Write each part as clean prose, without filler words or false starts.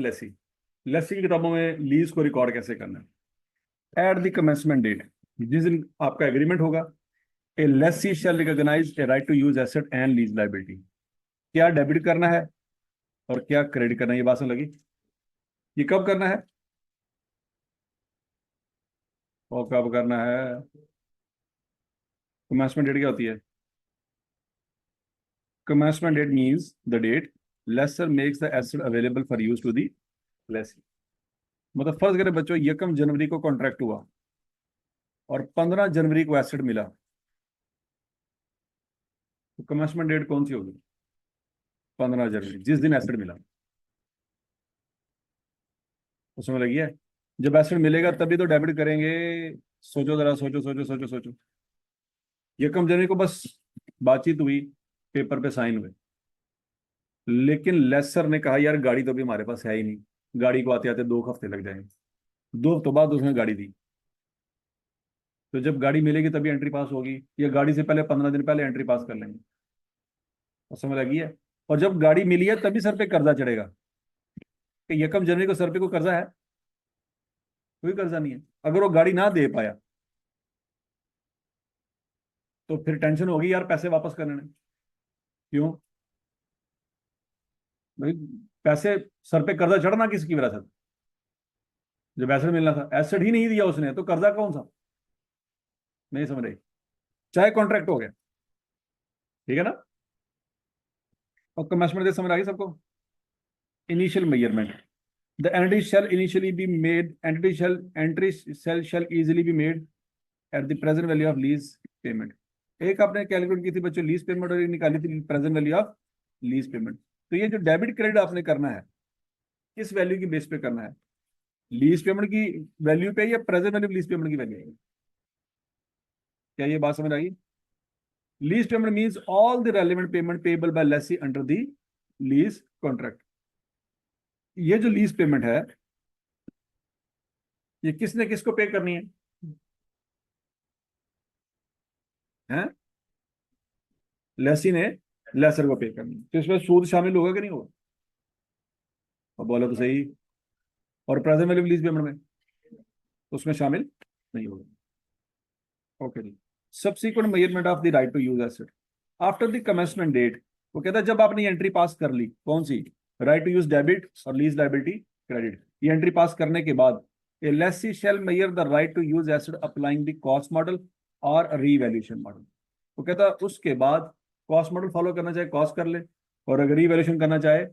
लेसी। लेसी की किताबों में लीज को रिकॉर्ड कैसे करना है? एट द कमेंसमेंट डेट, जिस दिन आपका एग्रीमेंट होगा, a lessee shall recognise a right to use asset and lease liability. क्या डेबिट करना है और क्या क्रेडिट करना है, ये बात समझ लगी? ये कब करना है और कब करना है? कमेंसमेंट डेट क्या होती है? Commencement date means the date lessor makes the asset available for use to the lessee. मतलब फर्ज करें बच्चों, 1 जनवरी को कॉन्ट्रैक्ट हुआ और 15 जनवरी को एसेट मिला, तो कमेंसमेंट डेट कौन सी होगी? 15 जनवरी, जिस दिन एसेट मिला। उसमें लगी है, जब एसेट मिलेगा तभी तो डेबिट करेंगे। सोचो जरा, सोचो सोचो सोचो सोचो। 1 जनवरी को बस बातचीत हुई, पेपर पे साइन हुए, लेकिन लेसर ने कहा यार गाड़ी तो अभी हमारे पास है ही नहीं, गाड़ी को आते आते 2 हफ्ते लग जाएंगे। 2 हफ्तों बाद उसने गाड़ी दी, तो जब गाड़ी मिलेगी तभी एंट्री पास होगी, या गाड़ी से पहले 15 दिन पहले एंट्री पास कर लेंगे। और समझ लगी है? और जब गाड़ी मिली है तभी सर पे कर्जा चढ़ेगा, कि 1 जनवरी को सर पे कोई कर्जा है? कोई कर्जा नहीं है। अगर वो गाड़ी ना दे पाया तो फिर टेंशन होगी यार पैसे वापस करने में। क्यों भाई? पैसे, सर पे कर्जा चढ़ना किसकी वजह से? जब एसेट मिलना था, एसेट ही नहीं दिया उसने, तो कर्जा कौन सा? नहीं समझ रही? चाहे कॉन्ट्रैक्ट हो गया, ठीक है ना? और कमेंसमेंट समझ आ गई सबको? Initial measurement, the entry shall initially be made, entry shall easily be made at the present value of lease payment. एक आपने कैलकुलेट की थी बच्चों लीज पेमेंट, और एक निकाली थी present value of lease payment. तो ये जो डेबिट क्रेडिट आपने करना है, किस वैल्यू की बेस पे करना है? लीज पेमेंट की वैल्यू पे या प्रेजेंट वैल्यू लीज पेमेंट की वैल्यू? क्या ये बात समझ आई? Lease payment means all the relevant payment payable by lessee under the lease contract. ये जो लीज पेमेंट है, ये किसने किसको पे करनी है? हैं? लेसी ने लेसर को पे करनी है। तो इसमें सूद शामिल होगा कि नहीं होगा? और बोलो तो सही। और प्रेजेंट वैल्यू लीज पेमेंट में उसमें शामिल नहीं होगा। Okay ji. Subsequent measurement of the right to use asset after the commencement date. वो कहता है जब आपने एंट्री पास कर ली, कौन सी? राइट टू यूज डेबिट और लीज लाइबिलिटी क्रेडिट। ये एंट्री पास करने के बाद a lessee shall measure the right to use asset applying the cost model और रीवैल्यूएशन मॉडल। वो कहता है उसके बाद कॉस्ट मॉडल फॉलो करना चाहे कॉस्ट कर ले, और अगर रीवैल्यूएशन करना चाहे,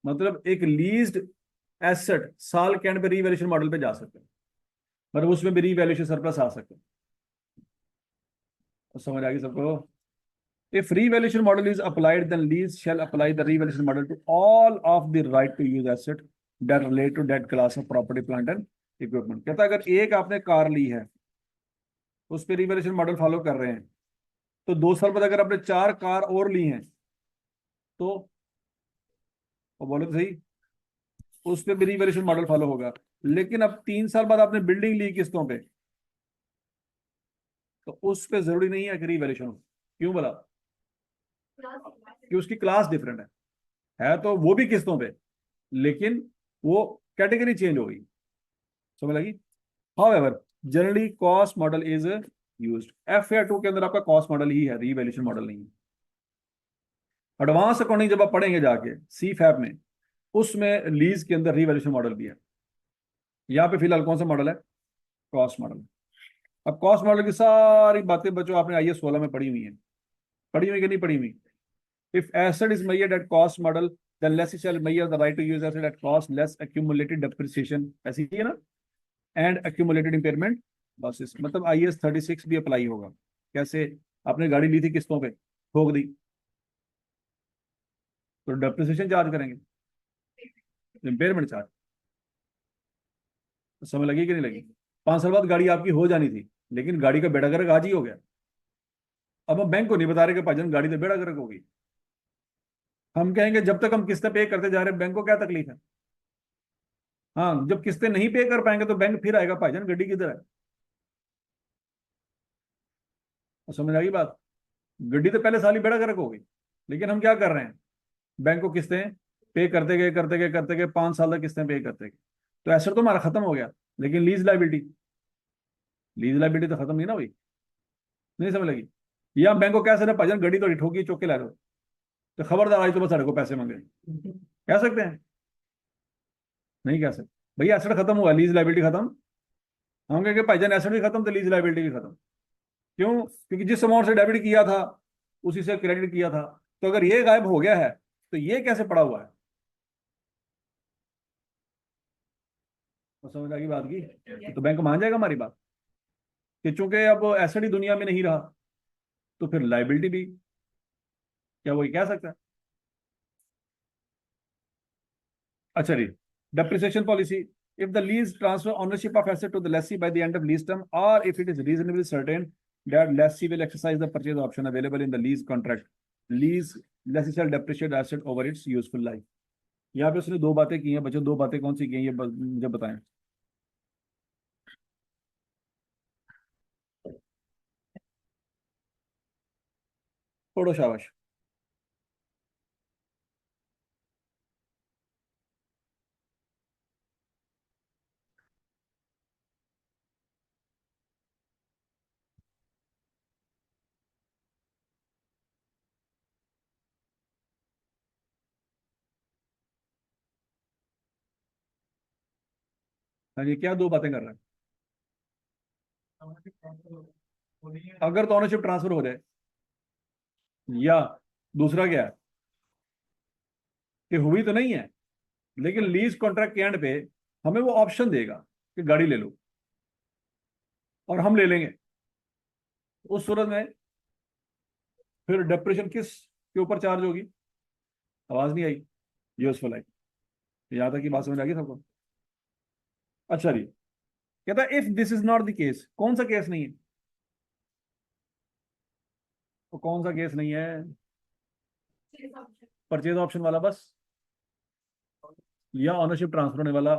मतलब एक लीज्ड एसेट साल के एंड पे रीवैल्यूएशन मॉडल पे जा सकते हैं, मतलब उसमें भी रीवैल्यूएशन सरप्लस आ सकते हैं। तो समझ आ गई सबको? If revaluation model is applied, then lease shall apply the revaluation model to all of the right to use asset that relate to that class of property, plant and equipment। कहता है अगर एक आपने कार ली है, उस पर revaluation model follow कर रहे हैं, तो 2 साल बाद अगर आपने 4 कार और ली हैं, तो वो बोलो तो सही, उस पर भी रिवैल्यूएशन मॉडल फॉलो होगा। लेकिन अब 3 साल बाद आपने बिल्डिंग ली किस्तों पे, तो उस पर जरूरी नहीं है कि रिवैल्यूएशन हो। क्यों बोला? कि उसकी क्लास डिफरेंट है तो वो भी किस्तों पे, लेकिन वो कैटेगरी चेंज हो गई। समझ लगी? However generally cost model is used. F या 2 के अंदर आपका कॉस्ट मॉडल ही है, रीवैल्यूएशन मॉडल नहीं है। एडवांस अकाउंटिंग जब आप पढ़ेंगे जाके सी फैप में, उसमें लीज के अंदर रीवैल्यूएशन मॉडल भी है। यहाँ पे फिलहाल कौन सा मॉडल है? Cost model. अब कॉस्ट मॉडल की सारी बातें बच्चों आपने आईएएस 16 में पढ़ी हुई है। पढ़ी हुई कि नहीं पढ़ी हुई? If asset is measured at cost model, then lessee shall measure the right to use asset at cost less accumulated depreciation, ऐसी ही है ना, एंड accumulated impairment losses। मतलब आईएएस 36 भी अप्लाई होगा। कैसे? आपने गाड़ी ली थी किस्तों पे, ठोक दी, तो डेप्रिसिएशन चार्ज करेंगे, इम्पेयरमेंट चार्ज। तो समय लगी कि नहीं लगी? 5 साल बाद गाड़ी आपकी हो जानी थी, लेकिन गाड़ी का बेड़ा गर्क आज ही हो गया। अब हम बैंक को नहीं बता रहे कि भाईजान गाड़ी तो बेड़ा गर्क होगी। हम कहेंगे जब तक हम किस्तें पे करते जा रहे हैं, बैंक को क्या तकलीफ है? हाँ, जब किस्तें नहीं पे कर पाएंगे तो बैंक फिर आएगा, भाईजान गड्डी किधर है? और समझ आ गई बात? गड्डी तो पहले साल ही बेड़ा गर्क हो गई, लेकिन हम क्या कर रहे हैं? बैंक को किस्तें पे करते गए 5 साल तक किस्तें पे करते गए, तो एसेट तो हमारा खत्म हो गया, लेकिन लीज लाइबिलिटी तो खत्म नहीं ना हुई। नहीं समझ लगी? या बैंक को कह सकते भाईजान गड्डी तो ठोकी चौक के ला रहे हो, तो खबरदार आज तो बस साढ़े को पैसे मांगे, कह सकते हैं? नहीं कह सकते। भैया एसेट खत्म हुआ, लीज लाइबिलिटी खत्म। हम कहेंगे भाईजान एसेट भी खत्म तो लीज लाइबिलिटी भी खत्म। क्यों? क्योंकि जिस अमाउंट से डेबिट किया था उसी से क्रेडिट किया था, तो अगर ये गायब हो गया है तो ये कैसे पड़ा हुआ है? तो समझ आ गई बात की? तो बैंक मान जाएगा हमारी बात कि चूंकि अब एसेट ही दुनिया में नहीं रहा, तो फिर लाइबिलिटी भी, क्या वही कह सकता है? अच्छा जी, depreciation policy. If the lease transfer ownership of asset to the lessee by the end of lease term, or if it is reasonably certain that lessee will exercise the purchase option available in the lease contract, lease lessee shall depreciate asset over its useful life. यहाँ पे उसने दो बातें की हैं बच्चों, दो बातें कौन सी की हैं ये मुझे बताएं। पढ़ो शाबाश। हाँ जी, क्या दो बातें कर रहे हैं? अगर तो ऑनरशिप ट्रांसफर हो जाए, या दूसरा क्या है कि हुई तो नहीं है, लेकिन लीज कॉन्ट्रैक्ट के एंड पे हमें वो ऑप्शन देगा कि गाड़ी ले लो, और हम ले लेंगे। उस सूरत में फिर डेप्रेशन किस के ऊपर चार्ज होगी? आवाज नहीं आई? यूजफुल आई। यहां तक की बात समझ आ गई सबको? अच्छा जी, कहता है if this is not the case, कौन सा केस नहीं है? तो कौन सा केस नहीं है? परचेज ऑप्शन वाला बस, या ऑनरशिप ट्रांसफर होने वाला,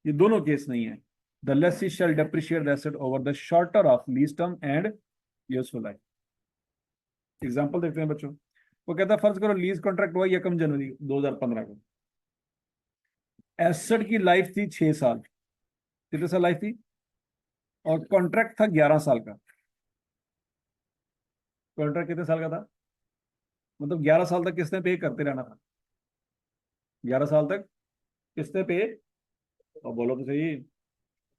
ये दोनों केस नहीं है। The lessee shall depreciate the asset over the shorter of lease term and useful life. Example देखते हैं बच्चों। वो कहता है फर्ज करो लीज कॉन्ट्रैक्ट हुआ 1 जनवरी 2015 को, एसेट की लाइफ थी 6 साल। कितने साल लाइफ थी? और कॉन्ट्रैक्ट था 11 साल का। कॉन्ट्रैक्ट कितने साल का था? मतलब 11 साल तक किसने पे करते रहना था? 11 साल तक किसने पे, और बोलो तो सही,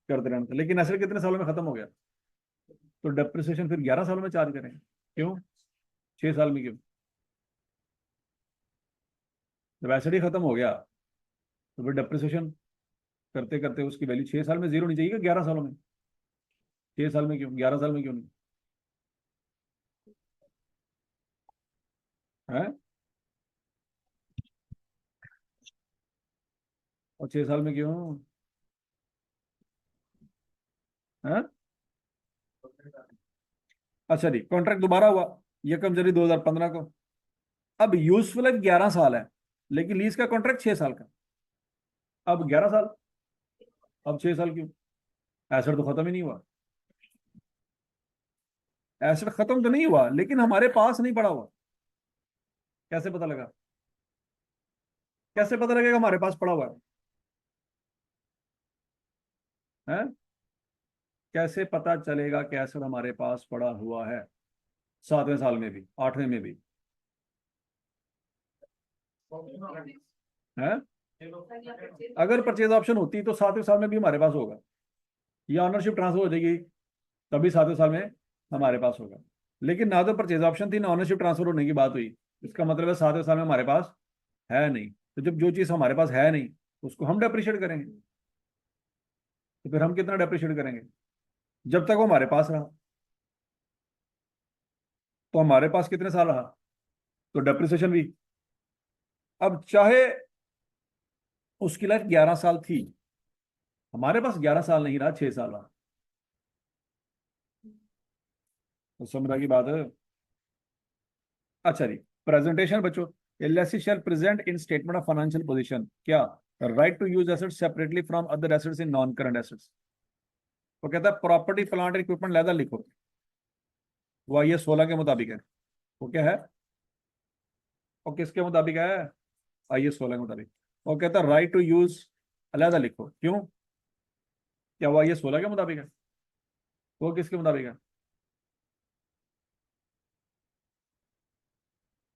करते रहना था। लेकिन एसेट कितने सालों में खत्म हो गया, तो डेप्रिसिएशन फिर 11 सालों में चार्ज करेंगे। क्यों? 6 साल में क्यों? जब एसेट ही खत्म हो गया तो फिर डेप्रिसिएशन करते करते उसकी वैल्यू 6 साल में जीरो नहीं चाहिए, 11 सालों में? 6 साल में क्यों, 11 साल में क्यों नहीं है? और 6 साल में क्यों है? अच्छा जी, कॉन्ट्रैक्ट दोबारा हुआ 1 जनवरी 2015 को। अब यूजफुल लाइफ 11 साल है, लेकिन लीज का कॉन्ट्रैक्ट 6 साल का। अब 11 साल, अब 6 साल क्यों? एसेट तो खत्म ही नहीं हुआ। एसेट खत्म तो नहीं हुआ, लेकिन हमारे पास नहीं पड़ा हुआ। कैसे पता लगा? कैसे पता लगेगा हमारे पास पड़ा हुआ है? कैसे पता चलेगा कि एसेट हमारे पास पड़ा हुआ है? 7वें साल में भी, 8वें में भी है? अगर परचेज ऑप्शन होती तो 7वें साल में भी हमारे पास होगा, या ऑनरशिप ट्रांसफर हो जाएगी तभी 7वें साल में हमारे पास होगा। लेकिन ना तो परचेज ऑप्शन थी ना ऑनरशिप ट्रांसफर होने की बात हुई, इसका मतलब है 7वें साल में हमारे पास है नहीं। तो जब जो चीज हमारे पास है नहीं उसको हम डेप्रिशिएट करेंगे, तो फिर हम कितना डेप्रिशिएट करेंगे? जब तक वो हमारे पास रहा। तो हमारे पास कितने साल रहा, तो डेप्रिसिएशन भी। अब चाहे उसकी लाइफ 11 साल थी, हमारे पास 11 साल नहीं रहा, 6 साल रहा। तो समझ की बात है? अच्छा जी, प्रेजेंटेशन बच्चों। Lessee shall present in statement of financial position क्या? Right to use assets separately from other assets in non current assets. वो कहता है प्रॉपर्टी प्लांट इक्विपमेंट लैदा लिखो, वो ये 16 के मुताबिक है। वो क्या है? और किसके मुताबिक है? आइए 16 के मुताबिक। वो कहता है राइट टू यूज अलहदा लिखो, क्यों? क्या हुआ, ये 16 के मुताबिक है? वो किसके मुताबिक है?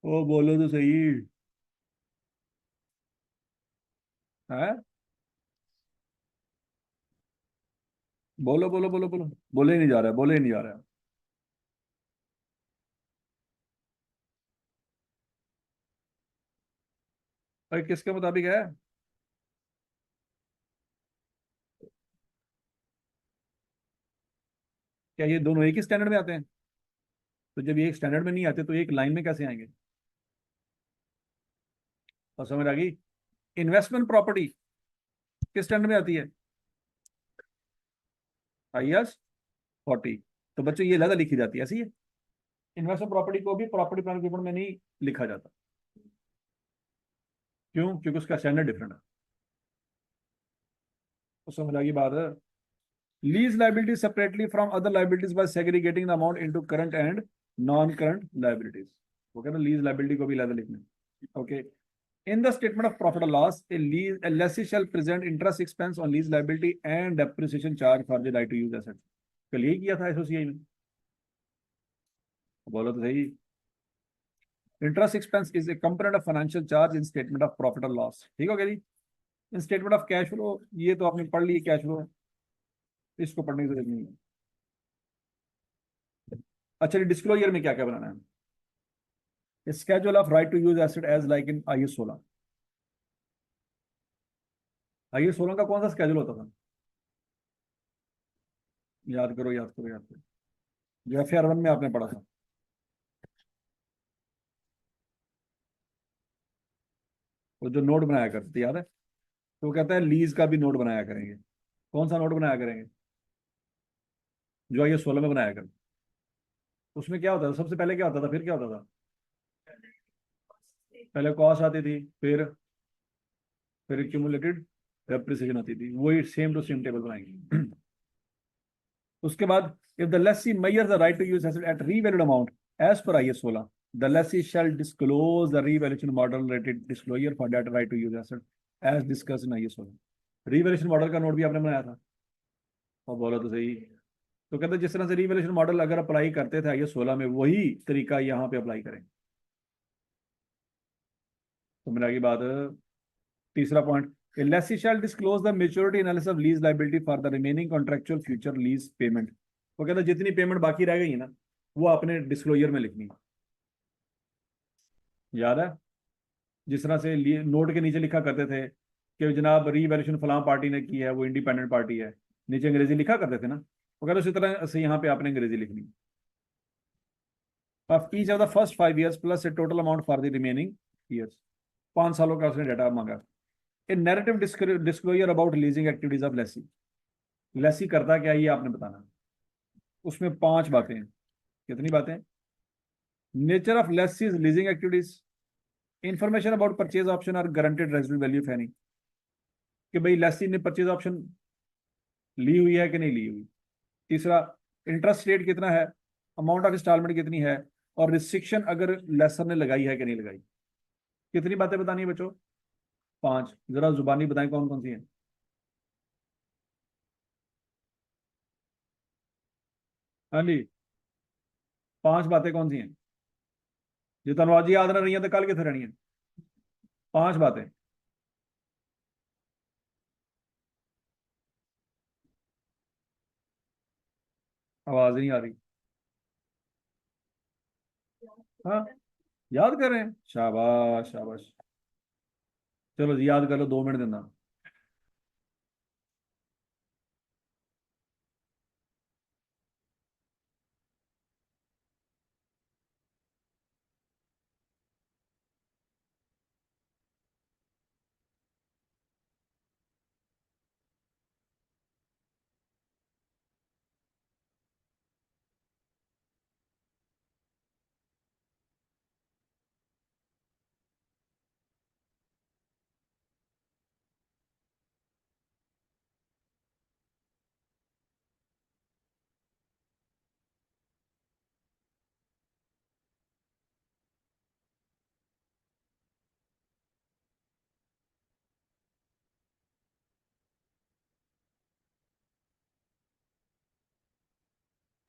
वो बोलो तो सही है। बोलो बोलो बोलो बोलो। बोले ही नहीं जा रहा है, बोले ही नहीं जा रहा है। भाई किसके मुताबिक है? क्या ये दोनों एक ही स्टैंडर्ड में आते हैं? तो जब ये एक स्टैंडर्ड में नहीं आते तो एक लाइन में कैसे आएंगे? और समझ आ गई? इन्वेस्टमेंट प्रॉपर्टी किस स्टैंडर्ड में आती है? IAS 40। तो बच्चों ये लगा लिखी जाती है, ऐसी है। इन्वेस्टमेंट प्रॉपर्टी को भी प्रॉपर्टी प्लान रिपोर्ट में नहीं लिखा जाता। क्यों? क्योंकि उसका स्टैंडर्ड डिफरेंट है। तो समझ आ गई बात है? Lease liability separately from other liabilities by segregating the amount into current and non current liabilities. वो कहते हैं लीज लाइबिलिटी को भी अलग लिखना। Okay. In the statement of profit or loss, a lessee shall present interest expense on lease liability and depreciation charge for the right to use asset। कल यही किया था एसोसिएशन में। बोलो तो सही। Interest expense is a component of financial charge in statement of profit और loss. ठीक हो गया जी? इन स्टेटमेंट ऑफ कैश फ्लो, ये तो आपने पढ़ ली कैश फ्लो, इसको पढ़ने की जरूरत नहीं है। अच्छा, डिस्क्लोजर में क्या क्या बनाना है? Schedule of right to use asset as like in IAS 16। IAS 16 का कौन सा स्केड्यूल होता था? याद करो याद करो याद करो। जो FAR 1 में आपने पढ़ा था। वो जो नोट बनाया करते थे, याद है? तो वो कहता है लीज का भी नोट बनाया करेंगे। कौन सा नोट बनाया करेंगे? जो IAS 16 में बनाया करते। उसमें क्या होता था सबसे पहले, क्या होता था, फिर क्या होता था? पहले कॉस्ट आती थी, फिर एक्यूमुलेटेड डेप्रिसिएशन आती थी। वही सेम टू सेम टेबल बनाएंगे। उसके बाद if the lessee measure the right to use asset at revalued amount as per IAS 16, the lessee shall disclose the revaluation model related disclosure for that right to use asset as discussed in IAS 16। Revaluation model का note भी आपने बनाया था। और बोला तो सही। तो कहते हैं जिस तरह से रीवैल्यूएशन मॉडल अगर अप्लाई करते थे IAS 16 में, वही तरीका यहाँ पे अप्लाई करें। तो मिला की बात। तीसरा point, a lessee shall disclose the maturity analysis of lease liability for the remaining contractual future lease payment। वो कहता है जितनी पेमेंट बाकी रह गई है ना, वो अपने डिस्क्लोजर में लिखनी है। याद है? जिस तरह से नोट के नीचे लिखा करते थे कि जनाब रीवैल्यूएशन फलां पार्टी ने की है, वो इंडिपेंडेंट पार्टी है, नीचे अंग्रेजी लिखा करते थे ना। वो कहते उसी तरह से यहाँ पे आपने अंग्रेजी लिखनी है। Of each of the first 5 years plus a total amount for the remaining years. 5 सालों का उसने डाटा मांगा। A narrative disclosure about leasing activities of lessee. Lessee करता क्या है, ये आपने बताना। उसमें 5 बातें हैं। कितनी बातें? Nature of lessee's leasing activities, information about purchase option और गारंटेड रेजिडेंट वैल्यू फैनी, कि भाई लेसी ने परचेज ऑप्शन ली हुई है कि नहीं ली हुई। तीसरा, इंटरेस्ट रेट कितना है, अमाउंट ऑफ इंस्टॉलमेंट कितनी है, और रिस्ट्रिक्शन अगर लेसर ने लगाई है कि नहीं लगाई। कितनी बातें बतानी है बच्चों? 5। जरा जुबानी बताएं कौन कौन सी हैं। हाँ जी। 5 बातें कौन सी हैं? जो तनु आज याद ना रही है तो कल कितने रहनी है? 5 बातें। आवाज नहीं आ रही। हाँ, याद कर रहे हैं, शाबाश शाबाश। चलो जी याद कर लो, 2 मिनट देना।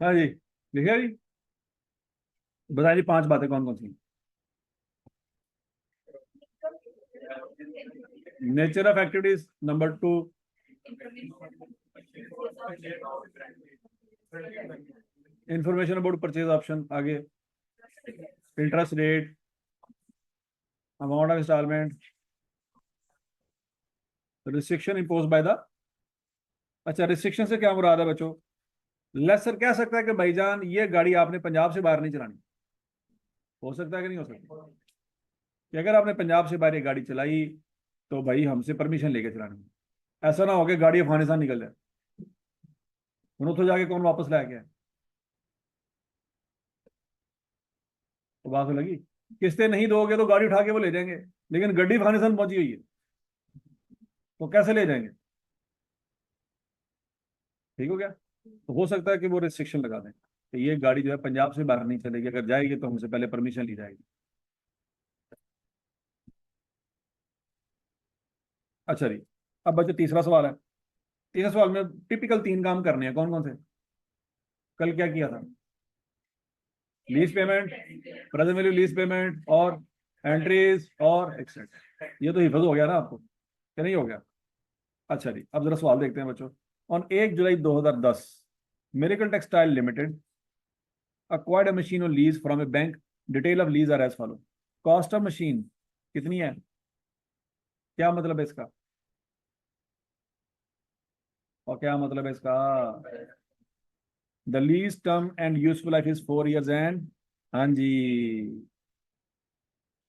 हाँ जी, लिखिए जी, बताइए 5 बातें कौन कौन सी। Nature of activities, number 2। Information about purchase option, आगे interest rate, amount of instalment, restriction impose by the. अच्छा, रिस्ट्रिक्शन से क्या मुराद है बच्चों? लेसर कह सकता है कि भाईजान ये गाड़ी आपने पंजाब से बाहर नहीं चलानी। हो सकता है कि नहीं हो सकता? कि अगर आपने पंजाब से बाहर ये गाड़ी चलाई तो भाई हमसे परमिशन लेके चलानी। ऐसा ना हो कि गाड़ी अफगानिस्तान निकल जाए, उन्होंने तो जाके कौन वापस लाया गया। तो बात तो लगी, किस्तें नहीं दोगे तो गाड़ी उठा के वो ले जाएंगे, लेकिन गड्डी अफगानिस्तान पहुंची हुई है तो कैसे ले जाएंगे? ठीक हो गया? तो हो सकता है कि वो रिस्ट्रिक्शन लगा दें कि ये गाड़ी जो है पंजाब से बाहर नहीं चलेगी, अगर जाएगी तो हमसे पहले परमिशन ली जाएगी। अच्छा जी, अब बच्चे तीसरा सवाल है। तीसरे सवाल में टिपिकल 3 काम करने हैं, कौन कौन से? कल क्या किया था? Lease payment, present value lease payment, और एंट्रीज और एक्सेट। ये तो हिफज हो गया ना आपको, क्या नहीं हो गया? अच्छा जी, अब जरा सवाल देखते हैं बच्चों। On 1 July 2010, miracle textile limited acquired a machine on lease from a bank. Detail of lease are as follow. Cost of machine कितनी है? क्या मतलब है इसका? और क्या मतलब है इसका? The lease term and useful life is 4 years and. हाँ जी,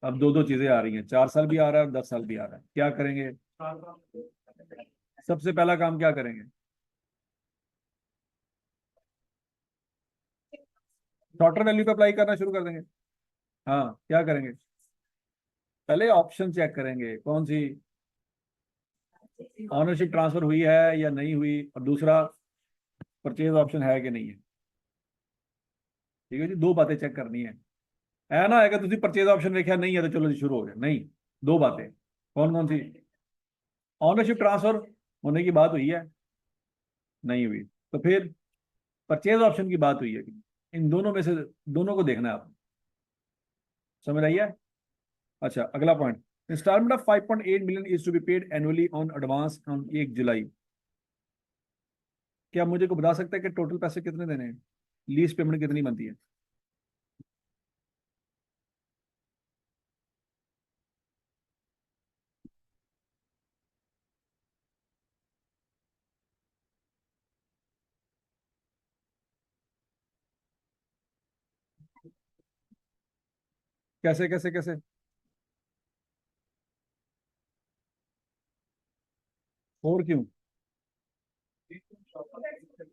अब दो दो चीजें आ रही हैं, 4 साल भी आ रहा है और 10 साल भी आ रहा है, क्या करेंगे? सबसे पहला काम क्या करेंगे? शॉर्टर वैल्यू पे अप्लाई करना शुरू कर देंगे। हाँ, क्या करेंगे? पहले ऑप्शन चेक करेंगे, कौन सी ऑनरशिप ट्रांसफर हुई है या नहीं हुई, और दूसरा परचेज ऑप्शन है कि नहीं है। ठीक है जी, 2 बातें चेक करनी है ना? अगर तुम परचेज ऑप्शन देखा नहीं है तो चलो जी शुरू हो गया, नहीं। 2 बातें, कौन कौन सी? ऑनरशिप ट्रांसफर होने की बात हुई है, नहीं हुई, तो फिर परचेज ऑप्शन की बात हुई है कि नहीं? इन दोनों में से दोनों को देखना है आप, समझ आइए। अच्छा, अगला point. Instalment of 5.8 million is to be paid annually on advance on 1 July. क्या मुझे को बता सकते हैं कि टोटल पैसे कितने देने हैं? लीज पेमेंट कितनी बनती है? कैसे कैसे कैसे? और क्यों?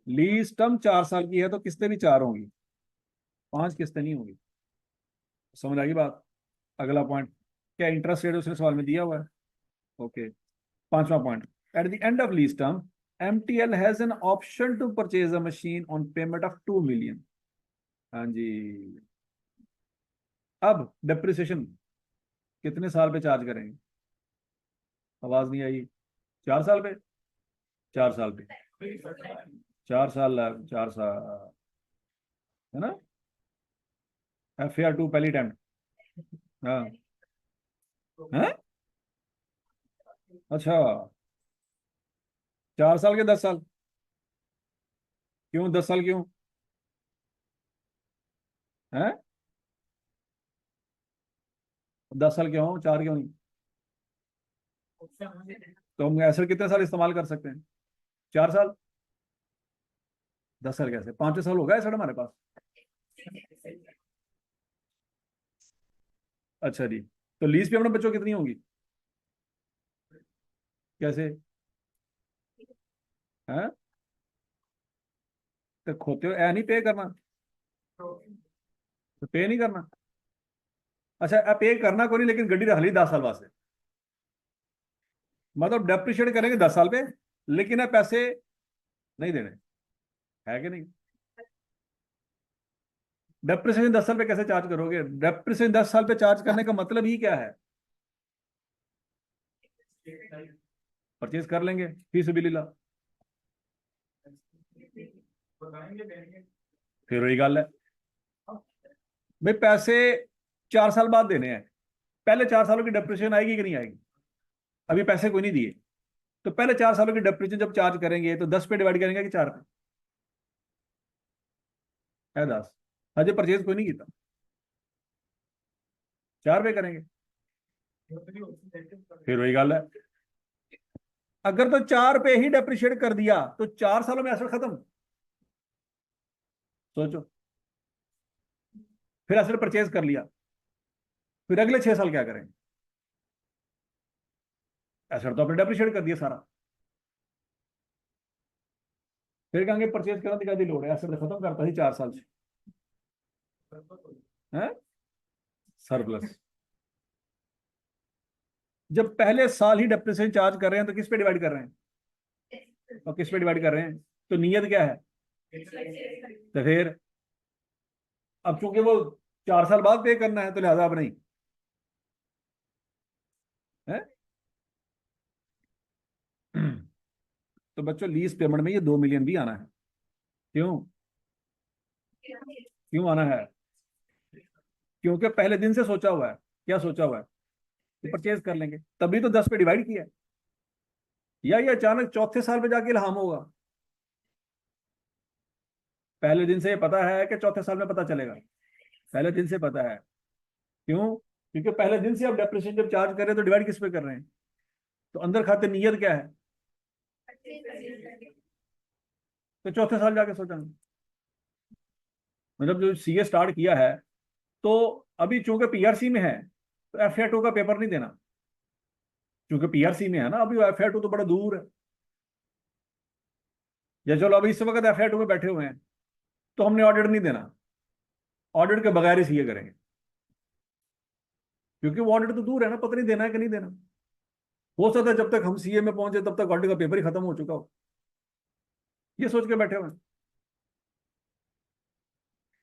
लीज टर्म 4 साल की है तो किस्तें भी 4 होंगी, 5 किस्तें नहीं होंगी। समझ आ गई बात? अगला पॉइंट, क्या इंटरेस्ट रेट उसने सवाल में दिया हुआ है? ओके। 5वां point, at the end of lease term MTL has an option to purchase a machine on payment of 2 million। हाँ जी। अब डेप्रिसिएशन कितने साल पे चार्ज करेंगे? आवाज नहीं आई। 4 साल पे? 4 साल पे, 4 साल, 4 साल, है ना? FAR 2 पहली अटेम्प्ट। हाँ। है? अच्छा, 4 साल के 10 साल? क्यों 10 साल क्यों? है? 10 साल क्यों, 4 क्यों नहीं? तो हम एसिड कितने साल इस्तेमाल कर सकते हैं? 4 साल। 10 साल कैसे, 5 साल होगा एसिड हमारे पास। अच्छा जी, तो लीज पेमेंट बच्चों कितनी होगी? कैसे? हैं? तो खोते हो ए नहीं पे करना? तो पे नहीं करना? अच्छा, पे करना कोई नहीं, लेकिन गड्डी रख ली 10 साल वास्ते, मतलब डेप्रिशिएट करेंगे 10 साल पे, लेकिन ये पैसे नहीं देने, है कि नहीं? डेप्रिसिएशन 10 साल पे कैसे चार्ज करोगे? डेप्रिसिएशन 10 साल पे चार्ज करने का मतलब ही क्या है? परचेज कर लेंगे फी सबिलिल्लाह। फिर वही गल है भाई, पैसे 4 साल बाद देने हैं, पहले 4 सालों की डेप्रिसिएशन आएगी कि नहीं आएगी? अभी पैसे कोई नहीं दिए, तो पहले 4 सालों की डेप्रिसिएशन जब चार्ज करेंगे तो 10 पे डिवाइड करेंगे कि 4 पे? है 10। अजय परचेज कोई नहीं किया, 4 पे करेंगे। फिर वही गल है, अगर तो 4 पे ही डेप्रिशिएट कर दिया तो 4 सालों में एसेट खत्म। सोचो, फिर एसेट परचेज कर लिया, फिर अगले 6 साल क्या करेंगे? एसेट तो आपने डेप्रिशिएट कर दिया सारा, फिर कहेंगे परचेज करने की क्या लोड़ है, एसेट तो खत्म करता ही 4 साल से है सरप्लस। जब पहले साल ही डेप्रिसिएशन चार्ज कर रहे हैं तो किस पे डिवाइड कर रहे हैं? और किस पे डिवाइड कर रहे हैं? तो नियत क्या है? तो फिर अब चूंकि वो 4 साल बाद पे करना है तो लिहाजा अब नहीं है। तो बच्चों लीज पेमेंट में ये 2 मिलियन भी आना है। क्यों? क्यों आना है? क्योंकि पहले दिन से सोचा हुआ है। क्या सोचा हुआ है? कि परचेज कर लेंगे, तभी तो 10 पे डिवाइड किया है। या ये अचानक चौथे साल पे जाके इल्हाम होगा? पहले दिन से ये पता है कि चौथे साल में पता चलेगा? पहले दिन से पता है। क्यों? क्योंकि पहले दिन से आप डेप्रिसिएशन जब चार्ज कर रहे हैं तो डिवाइड किस पे कर रहे हैं? तो अंदर खाते नियत क्या है? तो चौथे साल जाके सोचेंगे। मतलब जो सीए स्टार्ट किया है, तो अभी चूंकि पीआरसी में है तो एफए2 का पेपर नहीं देना, क्योंकि पीआरसी में है ना, अभी एफए2 तो बड़ा दूर है। या चलो अभी इस वक्त एफए2 में बैठे हुए हैं तो हमने ऑडिट नहीं देना, ऑडिट के बगैर ही सीए करेंगे, क्योंकि वो ऑडिट तो दूर है ना, पता नहीं देना है कि नहीं देना। हो सकता है जब तक हम सीए में पहुंचे तब तक ऑडिट का पेपर ही खत्म हो चुका हो, ये सोच के बैठे हुए हैं।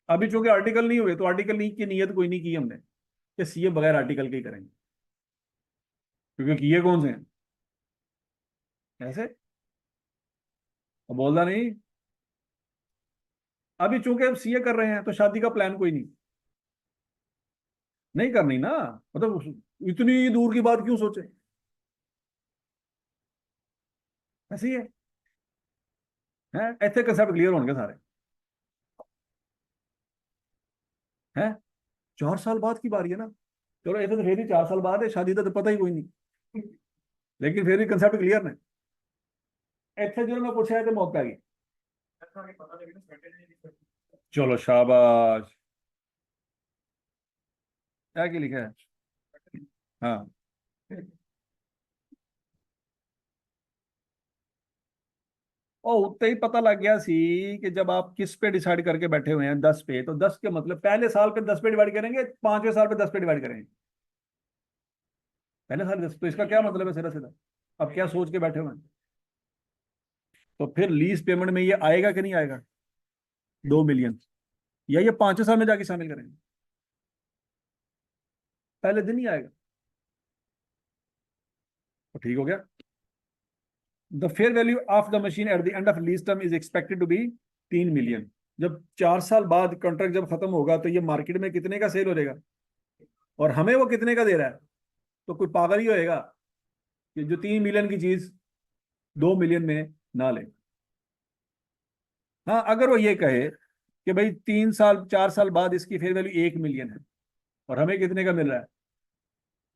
अभी चूंकि आर्टिकल नहीं हुए तो आर्टिकल नहीं की नीयत कोई नहीं की हमने कि सीए बगैर आर्टिकल के ही करेंगे, क्योंकि किए कौन से हैं ऐसे। अब बोलना नहीं। अभी चूंकि हम सीए कर रहे हैं तो शादी का प्लान कोई नहीं, नहीं करनी ना, मतलब इतनी दूर की बात क्यों सोचे? ऐसे ही है ऐसे कंसेप्ट क्लियर होंगे सारे हैं। 4 साल बाद की बारी है ना, चलो ऐसे तो फिर भी 4 साल बाद है, शादी का तो पता ही कोई नहीं, लेकिन फिर भी कंसेप्ट क्लियर है। ऐसे जो मैं पूछा है तो मौत पे आ गई। चलो शाबाश। क्या क्या लिखा है? हाँ, और उतने ही पता लग गया सी कि जब आप किस पे डिसाइड करके बैठे हुए हैं 10 पे, तो 10 के मतलब पहले साल पे 10 पे डिवाइड करेंगे, 5वें साल पे 10 पे डिवाइड करेंगे। पहले साल 10, तो इसका क्या मतलब है सीधा सीधा? अब क्या सोच के बैठे हुए हैं? तो फिर लीज पेमेंट में ये आएगा कि नहीं आएगा 2 मिलियन? या ये 5वें साल में जाके शामिल करेंगे? पहले दिन ही आएगा। तो ठीक हो गया। The fair value of the machine at the end of lease term is expected to be 3 million. जब 4 साल बाद कॉन्ट्रैक्ट जब खत्म होगा तो ये मार्केट में कितने का सेल हो जाएगा, और हमें वो कितने का दे रहा है? तो कोई पागल ही होएगा कि जो 3 मिलियन की चीज 2 मिलियन में ना ले। हाँ, अगर वो ये कहे कि भाई 3 साल 4 साल बाद इसकी फेयर वैल्यू 1 मिलियन है और हमें कितने का मिल रहा है,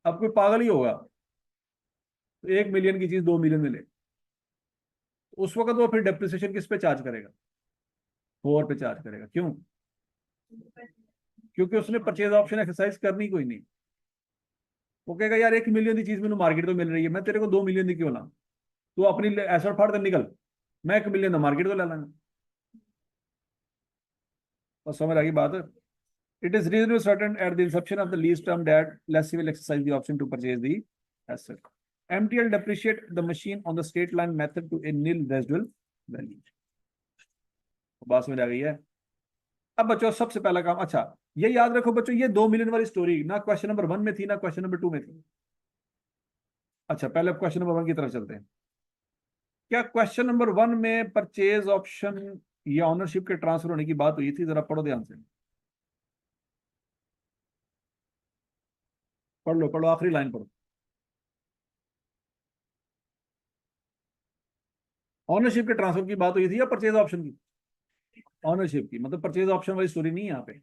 अब कोई पागल ही होगा तो 1 मिलियन की चीज 2 मिलियन में ले। तो उस वक्त वो फिर डेप्रिसिएशन किस पे चार्ज करेगा? 4 पे चार्ज करेगा। क्यों? क्योंकि उसने परचेज ऑप्शन एक्सरसाइज करनी कोई नहीं। वो कहेगा यार 1 मिलियन की चीज मैंने मार्केट तो मिल रही है, मैं तेरे को 2 मिलियन की क्यों लाऊं? तू अपनी एसेट फाड़ कर निकल, मैं 1 मिलियन तो मार्केट को ले लाऊंगा। और समझ आ गई बात? It is reasonably certain at the inception of the lease term that lessee will exercise the option to purchase the asset. MTL depreciate the machine on the straight line method to a nil residual value. बात समझ आ गई है? अब बच्चों सबसे पहला काम, अच्छा ये याद रखो बच्चों, ये 2 मिलियन वाली स्टोरी ना क्वेश्चन नंबर 1 में थी ना क्वेश्चन नंबर 2 में थी। अच्छा पहले क्वेश्चन नंबर 1 की तरफ चलते हैं। क्या क्वेश्चन नंबर 1 में परचेज ऑप्शन ये ऑनरशिप के ट्रांसफर होने की बात हुई थी, जरा पढ़ो ध्यान से, पढ़ लो पढ़ो, आखिरी लाइन पढ़ो। ऑनरशिप के ट्रांसफर की बात हुई थी या परचेज ऑप्शन की? ऑनरशिप की, मतलब परचेज ऑप्शन वाली स्टोरी नहीं है यहाँ पे।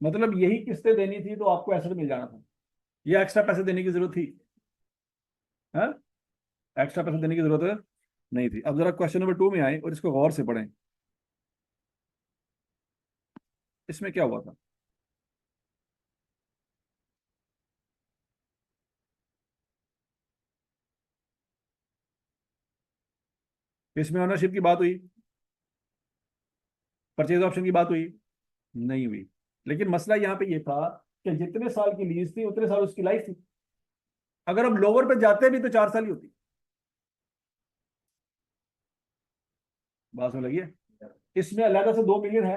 मतलब यही किस्तें देनी थी तो आपको एसेट मिल जाना था, ये एक्स्ट्रा पैसे देने की जरूरत थी? है, एक्स्ट्रा पैसे देने की जरूरत नहीं थी। अब जरा क्वेश्चन नंबर 2 में आए और इसको गौर से पढ़ें। इसमें क्या हुआ था? इसमें ऑनरशिप की बात हुई, परचेज ऑप्शन की बात हुई? नहीं हुई। लेकिन मसला यहाँ पे ये था कि जितने साल की लीज थी उतने साल उसकी लाइफ थी। अगर हम लोअर पे जाते भी तो 4 साल ही होती। बात समझ लगी है? इसमें अलहदा से 2 मिलियन है?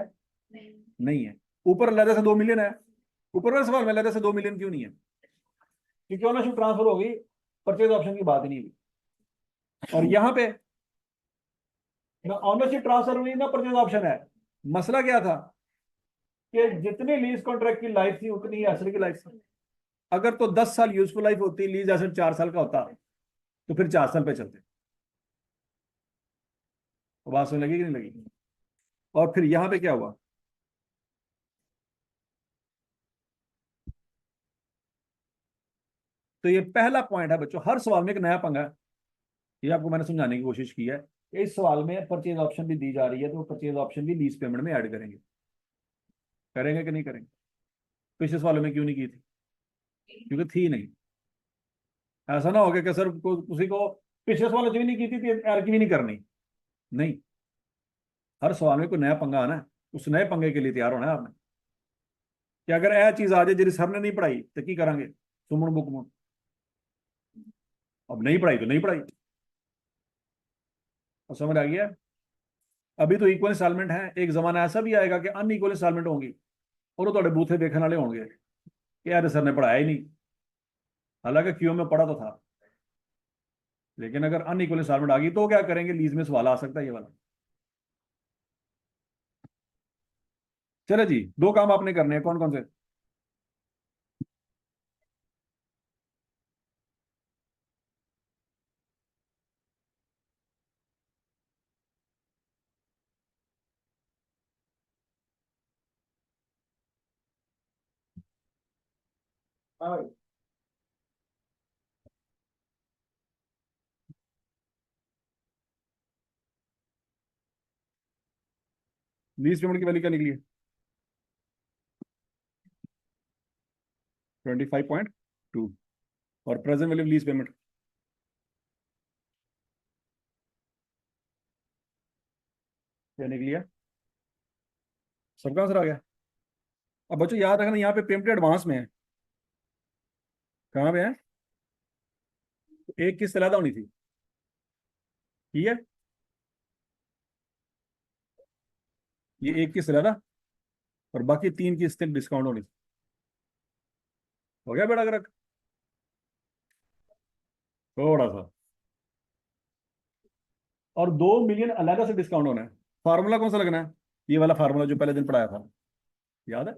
नहीं है। ऊपर अलहदा से 2 मिलियन है? ऊपर वाले सवाल में अलहदा से 2 मिलियन क्यों नहीं है? क्योंकि ओनरशिप ट्रांसफर हो गई, परचेज ऑप्शन की बात ही नहीं हुई। और यहाँ पे ना ओनरशिप ट्रांसफर हुई ना परचेज ऑप्शन है। मसला क्या था कि जितनी लीज कॉन्ट्रैक्ट की लाइफ थी उतनी ही एसेट की लाइफ थी। अगर तो 10 साल यूजफुल लाइफ होती, लीज एसेट 4 साल का होता, तो फिर 4 साल पे चलते। तो बात समझ लगी कि नहीं लगी? और फिर यहां पे क्या हुआ? तो ये पहला पॉइंट है बच्चों, हर सवाल में एक नया पंगा है। ये आपको मैंने समझाने की कोशिश की है कि इस सवाल में परचेज ऑप्शन भी दी जा रही है, तो परचेज ऑप्शन भी लीज पेमेंट में ऐड करेंगे। करेंगे कि नहीं करेंगे? पिछले सवालों में क्यों नहीं की थी? क्योंकि थी नहीं। ऐसा ना हो गया कि सर किसी को पिछले सवाल में नहीं की थी तो यार की भी नहीं करनी। नहीं, हर सवाल में कोई नया पंगा आना है, उस नए पंगे के लिए तैयार होना है आपने। कि अगर यह चीज आ जाए जी सर ने नहीं पढ़ाई तो की करेंगे? सुमन बुक मुन। अब नहीं पढ़ाई तो नहीं पढ़ाई। और समझ आ गया? अभी तो इक्वल इंस्टॉलमेंट है, एक जमाना ऐसा भी आएगा कि अनइक्वल इंस्टॉलमेंट होंगी और वो थोड़े बूथे देखने वाले होंगे कि यार सर ने पढ़ाया ही नहीं, हालांकि क्यों में पढ़ा तो था। लेकिन अगर अनइक्वल इंस्टॉलमेंट आ गई तो क्या करेंगे? लीज में सवाल आ सकता है ये वाला। चले जी, 2 काम आपने करने हैं, कौन कौन से? हाँ भाई। लीज पेमेंट की वैल्यू क्या निकली है? 25.2। और प्रेजेंट वैल्यू लीज पेमेंट क्या निकली है? सबका आंसर आ गया? अब बच्चों याद रखना, यहाँ पे पेमेंट एडवांस में है। कहाँ पे है? एक किस्त अलग होनी थी, ठीक है? ये एक किस्त अलग और बाकी 3 किस्तें डिस्काउंट होनी थी। हो गया बेड़ा गर्क? थोड़ा सा। और 2 मिलियन अलग से डिस्काउंट होना है। फार्मूला कौन सा लगना है? ये वाला फार्मूला जो पहले दिन पढ़ाया था, याद है?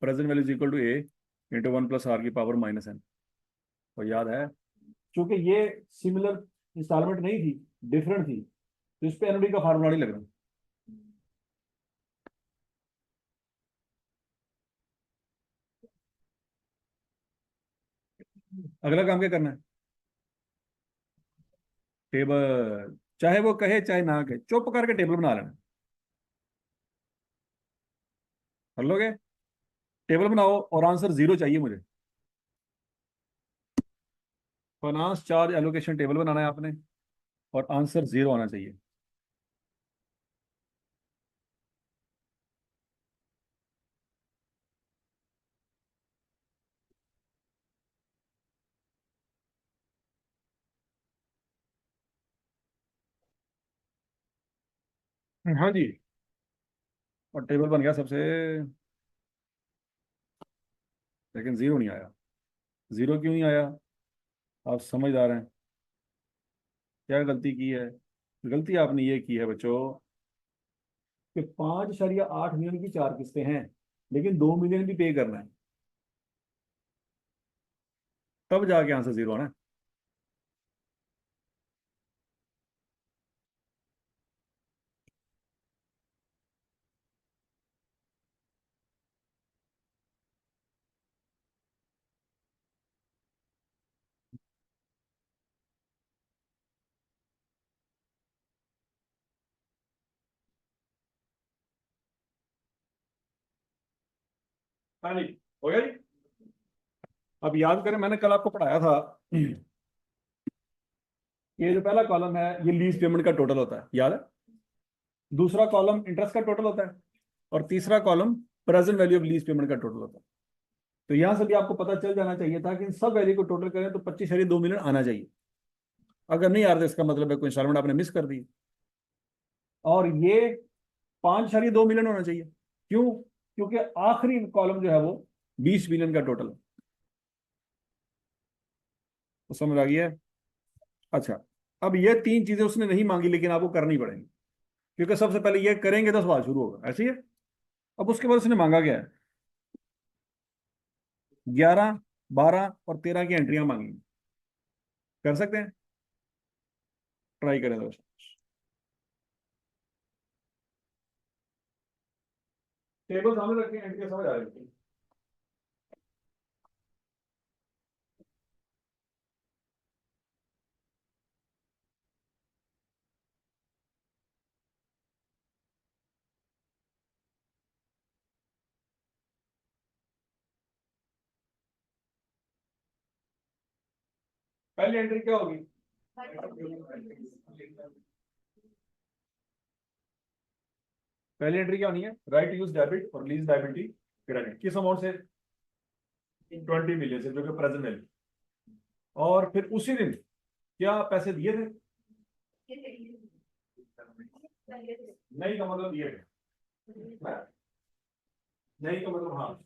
Present value is equal to a into 1 + r⁻⁻n। और याद है, क्योंकि ये सिमिलर इंस्टॉलमेंट नहीं थी, डिफरेंट थी, तो इस पे एनओडी का फार्मूला नहीं लगना। अगला काम क्या करना है? टेबल, चाहे वो कहे चाहे ना कहे, चुप करके टेबल बना लेना। कर लोगे? टेबल बनाओ और आंसर 0 चाहिए मुझे। फाइनेंस चार्ज एलोकेशन टेबल बनाना है आपने और आंसर 0 आना चाहिए। हाँ जी। और टेबल बन गया सबसे, लेकिन 0 नहीं आया। 0 क्यों नहीं आया? आप समझदार हैं। क्या गलती की है? गलती आपने ये की है बच्चों कि 5.8 मिलियन की 4 किस्तें हैं, लेकिन 2 मिलियन भी पे करना है, तब जाके आंसर जीरो आना है। हाँ जी, हो गया जी। अब याद करें, मैंने कल आपको पढ़ाया था, ये जो पहला कॉलम है ये लीज पेमेंट का टोटल होता है, याद है? दूसरा कॉलम इंटरेस्ट का टोटल होता है, और तीसरा column present value of lease payment का टोटल होता है। तो यहां से भी आपको पता चल जाना चाहिए था कि इन सब वैल्यू को टोटल करें तो 25.2 मिलियन आना चाहिए। अगर नहीं आ रहा तो इसका मतलब है कोई इंस्टॉलमेंट आपने मिस कर दी। और ये 5.2 मिलियन होना चाहिए। क्यों? क्योंकि आखिरी कॉलम जो है वो 20 मिलियन का टोटल है। तो समझ आ गया है? अच्छा, अब ये तीन चीजें उसने नहीं मांगी, लेकिन आपको करनी पड़ेंगी, क्योंकि सबसे पहले ये करेंगे तो सवाल शुरू होगा, ऐसे ही है। अब उसके बाद उसने मांगा क्या है? 11, 12 और 13 की एंट्रियां मांगी। कर सकते हैं? ट्राई करें दोस्तों। टेबल सामने रखें, एंट्रियां समझ आ रही है? पहली एंट्री क्या होगी? पहली एंट्री क्या होनी है? राइट यूज डेबिट और लीज लायबिलिटी क्रेडिट, किस अमाउंट से? 20 मिलियन से, जो कि प्रेजेंट वैल्यू। और फिर उसी दिन क्या पैसे दिए थे? नहीं का मतलब दिए थे, नहीं का मतलब हाँ।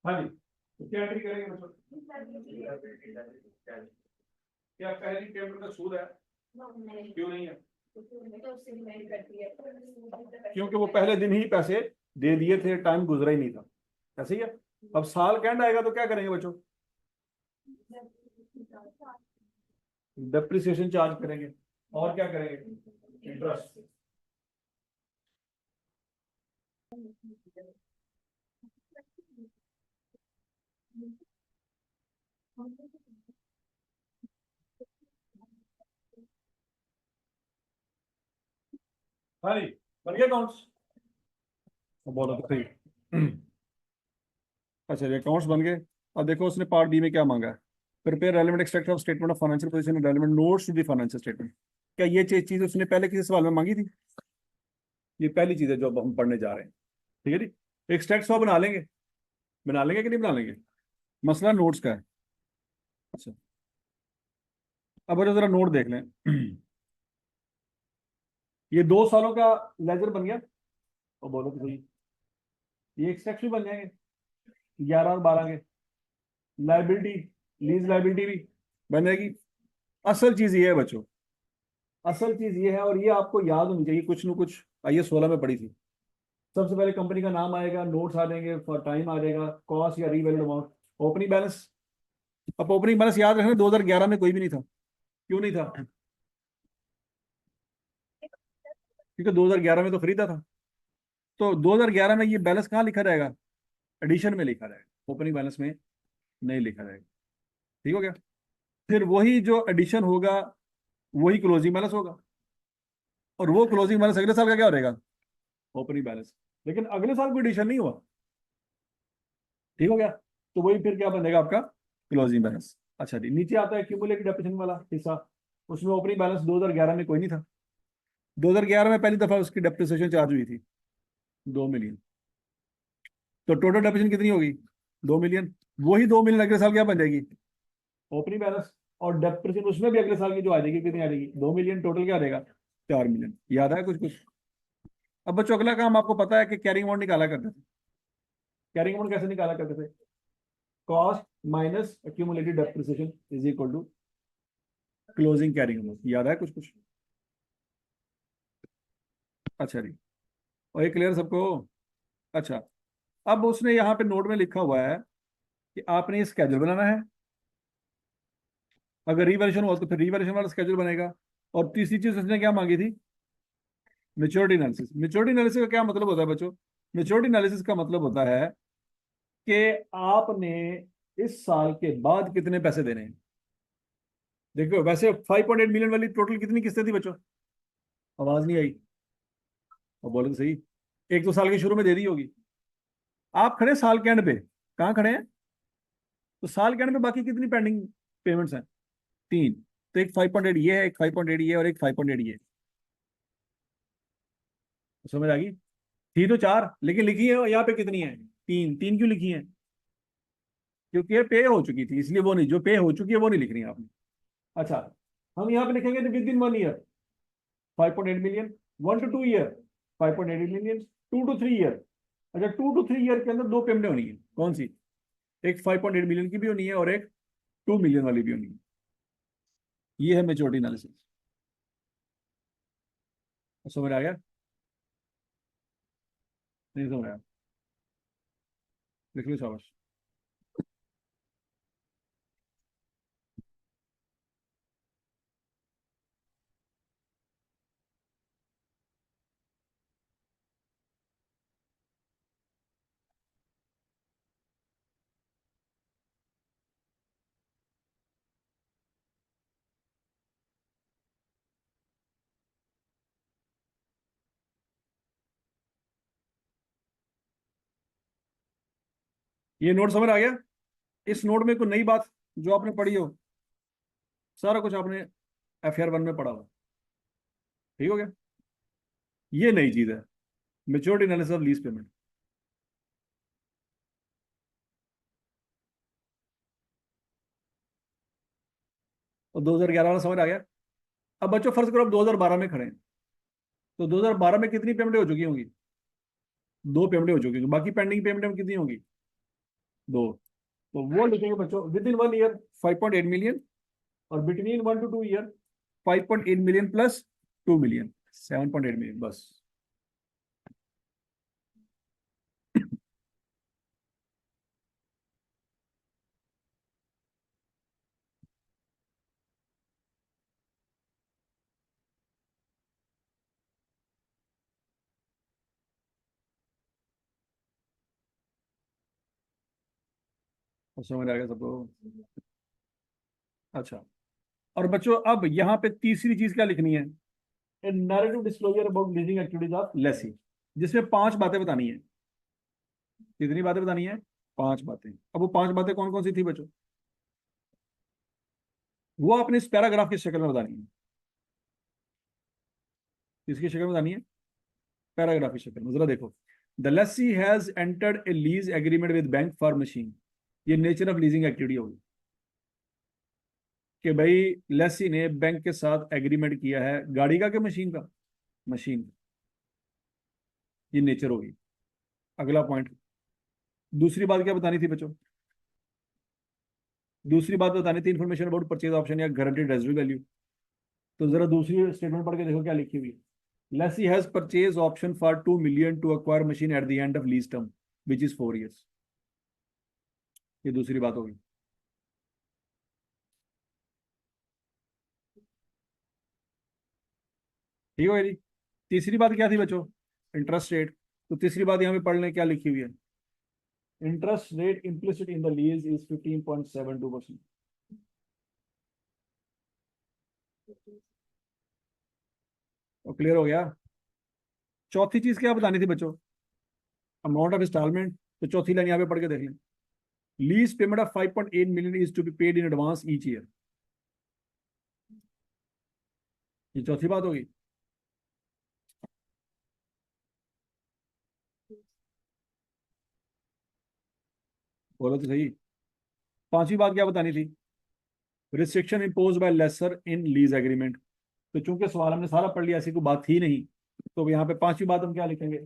हाँ जी, तो क्या एंट्री करेंगे मतलब? क्या पहली पेमेंट का सूद है? क्यों नहीं है? क्योंकि वो पहले दिन ही पैसे दे दिए थे, टाइम गुजरा ही नहीं था, ऐसे ही है। अब साल का एंड आएगा तो क्या करेंगे बच्चों? डेप्रिसिएशन चार्ज करेंगे, और क्या करेंगे? इंटरेस्ट। हाँ जी, बन गया अकाउंट्स? बोलो तो सही। अच्छा, ये अकाउंट्स बन गए। अब देखो उसने पार्ट बी में क्या मांगा है। Prepare relevant extract of statement of financial position and relevant notes to the financial statement. क्या ये चीज उसने पहले किसी सवाल में मांगी थी? ये पहली चीज है जो अब हम पढ़ने जा रहे हैं। ठीक है जी, एक्सट्रैक्ट सौ बना लेंगे, बना लेंगे कि नहीं बना लेंगे? मसला नोट्स का है। अच्छा, अब जरा नोट देख लें। ये 2 सालों का लेजर बन गया, तो बोलो तो सही। ये एक्सट्रैक्ट भी बन जाएंगे, 11 और 12 के। लाइबिलिटी, लीज लाइबिलिटी भी बन जाएगी। असल चीज ये है बच्चों, असल चीज ये है, और ये आपको याद होनी चाहिए, कुछ न कुछ IS 16 में पड़ी थी। सबसे पहले कंपनी का नाम आएगा, नोट्स आ जाएंगे, फॉर टाइम आ जाएगा, कॉस्ट या रीवैल्यूड अमाउंट, ओपनिंग बैलेंस। अब ओपनिंग बैलेंस याद रखना, 2011 में कोई भी नहीं था। क्यों नहीं था? क्योंकि 2011 में तो खरीदा था। तो 2011 में ये बैलेंस कहाँ लिखा रहेगा? एडिशन में लिखा रहेगा, ओपनिंग बैलेंस में नहीं लिखा रहेगा। ठीक हो गया? फिर वही जो एडिशन होगा वही क्लोजिंग बैलेंस होगा, और वो क्लोजिंग बैलेंस अगले साल का क्या हो रहेगा? Opening balance. लेकिन अगले साल कोई एडिशन नहीं हुआ। ठीक हो गया? तो वही फिर क्या बनेगा आपका? Closing balance. अच्छा जी, नीचे आता है क्यूमुलेटिव डेप्रिसिएशन वाला हिस्सा। उसमें ओपनिंग बैलेंस 2011 में कोई नहीं था। 2011 में पहली दफा उसकी डेप्रिसिएशन चार्ज हुई थी, 2 मिलियन। तो टोटल डेप्रिसिएशन कितनी होगी? 2 मिलियन। वही 2 मिलियन अगले साल क्या बन जाएगी? Opening balance. और डेप्रिसिएशन उसमें भी अगले साल की जो आ जाएगी, कितनी आ जाएगी? 2 मिलियन। टोटल क्या रहेगा? 4 मिलियन। याद है कुछ कुछ? अब बच्चों अगला काम आपको पता है कि कैरिंग अमाउंट निकाला करते थे। कैरिंग अमाउंट कैसे निकाला करते थे? Cost minus accumulated depreciation is equal to closing carrying amount. याद है कुछ कुछ? अच्छा जी, और ये क्लियर सबको? अच्छा, अब उसने यहाँ पे नोट में लिखा हुआ है कि आपने ये स्केड्यूल बनाना है। अगर रिवैल्यूएशन हुआ तो फिर रिवैल्यूएशन वाला स्केड्यूल बनेगा। और तीसरी चीज उसने क्या मांगी थी? Maturity analysis. मेच्योरिटी एनालिसिस का क्या मतलब होता है बच्चों? मेच्योरिटी एनालिसिस का मतलब होता है कि आपने इस साल के बाद कितने पैसे देने हैं। देखो वैसे 5.8 मिलियन वाली टोटल कितनी किस्तें थी बच्चों? आवाज नहीं आई, और बोलो तो सही। एक तो साल के शुरू में दे दी होगी। आप खड़े साल के एंड पे, कहाँ खड़े हैं? तो साल के एंड पे बाकी कितनी पेंडिंग पेमेंट्स हैं? तीन। तो एक 5.8 ये है, एक 5.8 ये है, और एक 5.8 ये है। तो समझ आ गई? थी तो चार, लेकिन लिखी है यहाँ पे कितनी है? तीन। तीन क्यों लिखी है? क्योंकि ये पे हो चुकी थी, इसलिए वो नहीं, जो पे हो चुकी है वो नहीं लिख रही है आपने। अच्छा, हम यहाँ पे लिखेंगे with in 1 year 5.8 million, 1 to 2 year 5.8 million, 2 to 3 year. अच्छा, 2 to 3 ईयर के अंदर दो पेमेंट होनी है, कौन सी? एक 5.8 मिलियन की भी होनी है और एक 2 मिलियन वाली भी होनी है। ये है मेच्योरिटी एनालिसिस। समझ आ गया? नहीं समझ आया? लिख लो शाबाश। ये नोट समझ आ गया? इस नोट में कोई नई बात जो आपने पढ़ी हो, सारा कुछ आपने FR1 में पढ़ा हो। ठीक हो गया? ये नई चीज है, maturity analysis of lease payment. और 2011 वाला समझ आ गया? अब बच्चों फर्ज करो आप 2012 में खड़े हैं, तो 2012 में कितनी पेमेंट हो चुकी होंगी? दो पेमेंट हो चुकी होंगी, बाकी पेंडिंग पेमेंट कितनी होंगी? दो। तो वो लिखेंगे बच्चों विद इन 1 ईयर 5.8 मिलियन, और between 1 to 2 year 5.8 million plus 2 million, 7.8 million बस। और समझ आ गया सबको? अच्छा, और बच्चों अब यहाँ पे तीसरी चीज क्या लिखनी है? Narrative disclosure about leasing activities of lessee, जिसमें 5 बातें बतानी है। कितनी बातें बतानी है? 5 बातें। अब वो 5 बातें कौन कौन सी थी बच्चों? वो आपने इस पैराग्राफ की शक्ल में बतानी है। इसकी शक्ल में बतानी है, पैराग्राफ की शक्ल में। जरा देखो, the Lesi has entered A lease agreement with bank for machine. ये नेचर ऑफ लीजिंग एक्टिविटी होगी कि भाई लेसी ने बैंक के साथ एग्रीमेंट किया है, गाड़ी का कि मशीन का? मशीन का। ये नेचर होगी। अगला पॉइंट, दूसरी बात क्या बतानी थी बच्चों? दूसरी बात बतानी थी इन्फॉर्मेशन अबाउट परचेज ऑप्शन या गारंटीड रेजिडुअल वैल्यू। तो जरा दूसरी स्टेटमेंट पढ़ के देखो क्या लिखी हुई है। Lessee has purchase option for 2 million to acquire machine at the end of lease term which is 4 years. ये दूसरी बात होगी। ठीक है जी? तीसरी बात क्या थी बच्चों? Interest rate. तो तीसरी बात यहाँ पे पढ़ लें क्या लिखी हुई है। Interest rate implicit in the lease is 15.72%। तो क्लियर हो गया? चौथी चीज क्या बतानी थी बच्चों? Amount of installment. तो चौथी लाइन यहाँ पे पढ़ के देख लें। Lease payment of 5.8 million is to be paid in advance each year. ये चौथी बात होगी। बोलो तो सही। पांचवी बात क्या बतानी थी? Restriction impose by lessor in lease agreement. तो चूंकि सवाल हमने सारा पढ़ लिया, ऐसी कोई बात थी नहीं, तो यहाँ पे पांचवी बात हम क्या लिखेंगे?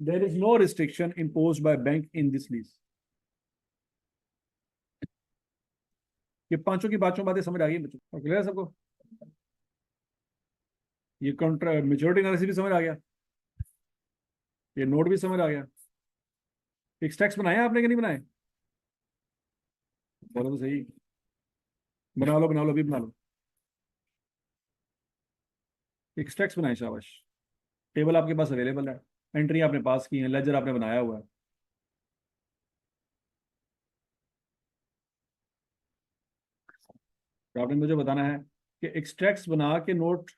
There is no restriction impose by bank in this lease. ये पांचों की पांचों बातें समझ आ गई बच्चों, क्लियर है सबको? ये काउंटर मेच्योरिटी एनालिसिस भी समझ आ गया, ये नोट भी समझ आ गया। फिक्स टैक्स बनाए आपने कि नहीं बनाए? बोलो तो सही। बना लो अभी बना लो। फिक्स टैक्स बनाए, शाबाश। टेबल आपके पास अवेलेबल है, एंट्री आपने पास की है, लेजर आपने बनाया हुआ है। तो आपने मुझे बताना है कि एक्सट्रैक्ट्स बना के नोट।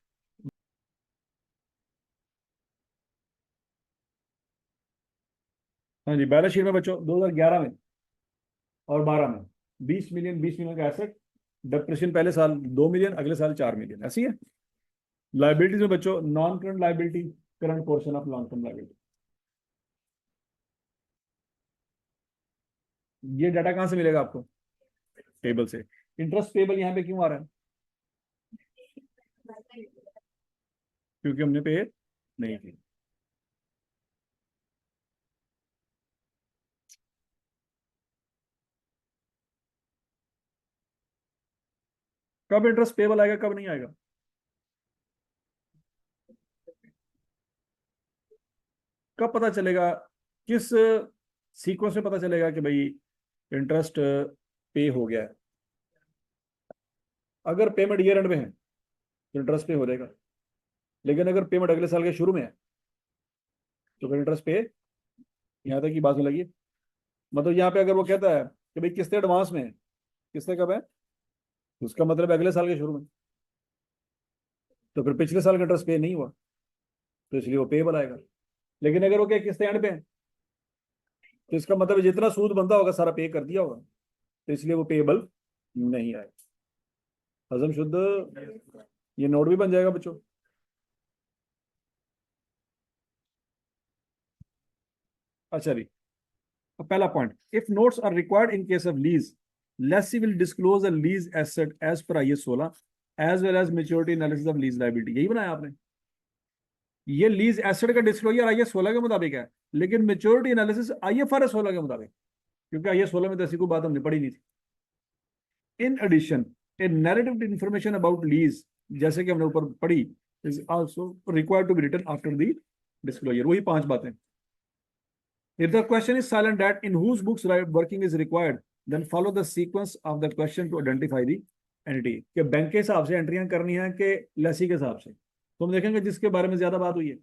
हाँ जी, बैलेंस शीट में बच्चों 2011 में और 12 में 20 मिलियन, 20 मिलियन का एसेट, डिप्रेशन पहले साल 2 मिलियन, अगले साल 4 मिलियन, ऐसी है। लाइबिलिटीज में बच्चों non current liability, current portion of long term liability. ये डाटा कहाँ से मिलेगा आपको? टेबल से। इंटरेस्ट पेबल यहाँ पे क्यों आ रहा है? क्योंकि हमने पे नहीं की। कब इंटरेस्ट पेबल आएगा, कब नहीं आएगा? कब पता चलेगा? किस सीक्वेंस में पता चलेगा कि भाई इंटरेस्ट पे हो गया है? अगर पेमेंट ईयर एंड में है तो इंटरेस्ट पे हो जाएगा, लेकिन अगर पेमेंट अगले साल के शुरू में है तो फिर इंटरेस्ट पे। यहाँ तक की बात में लगी। मतलब यहाँ पे अगर वो कहता है कि भाई किस्तें एडवांस में है, किस्तें कब है, तो उसका मतलब है अगले साल के शुरू में। तो फिर पिछले साल का इंटरेस्ट पे नहीं हुआ, तो इसलिए वो पेबल आएगा। लेकिन अगर वो क्या किस्तें एंड पे है, तो इसका मतलब है जितना सूद बनता होगा सारा पे कर दिया होगा, तो इसलिए वो पेबल नहीं आएगा। हजम शुद्ध। ये नोट भी बन जाएगा बच्चों। अच्छा जी, अब पहला point, if notes are required in case of lease, lessee will disclose the lease asset as per IS 16 as well as maturity analysis of lease liability. यही बनाया आपने। ये लीज एसेट का डिस्क्लोजर आईएस 16 के मुताबिक है, लेकिन मेच्योरिटी एनालिसिस आईएफआरएस 16 के मुताबिक, क्योंकि आईएस 16 में तो ऐसी कोई बात हमने पढ़ी नहीं थी। In addition, a narrative information about lease, जैसे कि हमने ऊपर पढ़ी, is also required to be written after the disclosure. वही पांच बातें। If the question is silent that in whose books working is required, then follow the sequence of the question to identify the entity। कि bank के हिसाब से एंट्रियां करनी है कि लेसी के हिसाब से। तो हम देखेंगे जिसके बारे में ज्यादा बात हुई है,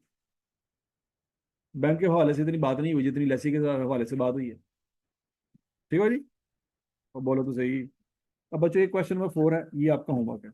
बैंक के हवाले से इतनी बात नहीं हुई जितनी लेसी के हवाले से बात हुई है। ठीक है जी? और बोलो तो सही। अब बच्चों एक क्वेश्चन नंबर 4 है, ये आपका होमवर्क है।